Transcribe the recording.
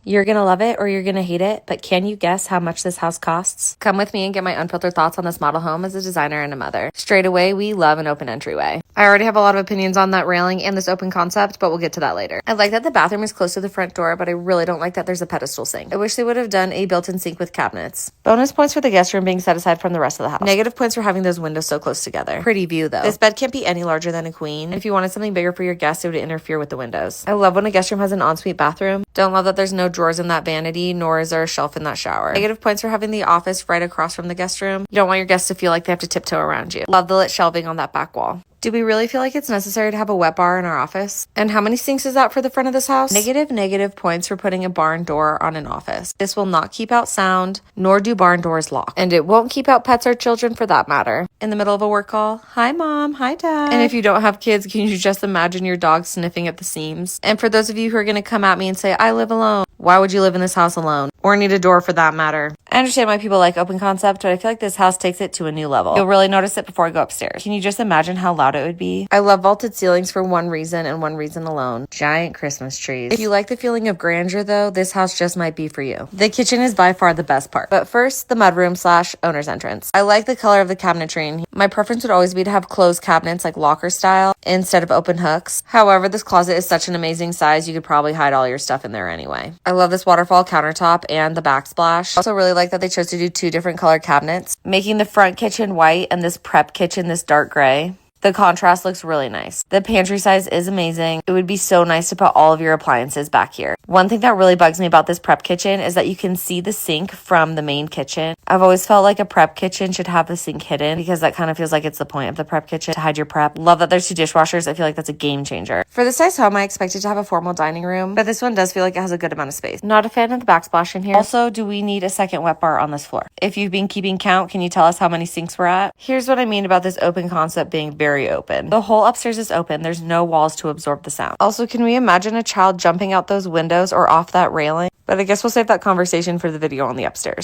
You're gonna love it or you're gonna hate it, but can you guess how much this house costs? Come with me and get my unfiltered thoughts on this model home as a designer and a mother. Straight away, we love an open entryway. I already have a lot of opinions on that railing and this open concept, but we'll get to that later. I like that the bathroom is close to the front door, but I really don't like that there's a pedestal sink. I wish they would have done a built-in sink with cabinets. Bonus points for the guest room being set aside from the rest of the house. Negative points for having those windows so close together. Pretty view though. This bed can't be any larger than a queen. If you wanted something bigger for your guests, it would interfere with the windows. I love when a guest room has an ensuite bathroom. Don't love that there's no drawers in that vanity, nor is there a shelf in that shower. Negative points for having the office right across from the guest room. You don't want your guests to feel like they have to tiptoe around you. Love the lit shelving on that back wall. Do we really feel like it's necessary to have a wet bar in our office? And how many sinks is that for the front of this house? Negative points for putting a barn door on an office. This will not keep out sound, nor do barn doors lock. And it won't keep out pets or children for that matter. In the middle of a work call, hi mom, hi dad. And if you don't have kids, can you just imagine your dog sniffing at the seams? And for those of you who are gonna come at me and say, I live alone, why would you live in this house alone? Or need a door for that matter? I understand why people like open concept, but I feel like this house takes it to a new level. You'll really notice it before I go upstairs. Can you just imagine how loud it would be? I love vaulted ceilings for one reason and one reason alone. Giant Christmas trees. If you like the feeling of grandeur though, this house just might be for you. The kitchen is by far the best part. But first, the mudroom / owner's entrance. I like the color of the cabinetry. My preference would always be to have closed cabinets like locker style instead of open hooks. However, this closet is such an amazing size, you could probably hide all your stuff in there anyway. I love this waterfall countertop and the backsplash. Also really like that they chose to do 2 different color cabinets, making the front kitchen white and this prep kitchen this dark gray. The contrast looks really nice. The pantry size is amazing. It would be so nice to put all of your appliances back here. One thing that really bugs me about this prep kitchen is that you can see the sink from the main kitchen. I've always felt like a prep kitchen should have the sink hidden because that kind of feels like it's the point of the prep kitchen, to hide your prep. Love that there's 2 dishwashers. I feel like that's a game changer. For this size home, I expected to have a formal dining room, but this one does feel like it has a good amount of space. Not a fan of the backsplash in here. Also, do we need a second wet bar on this floor? If you've been keeping count, can you tell us how many sinks we're at? Here's what I mean about this open concept being very open. The whole upstairs is open. There's no walls to absorb the sound. Also, can we imagine a child jumping out those windows or off that railing? But I guess we'll save that conversation for the video on the upstairs.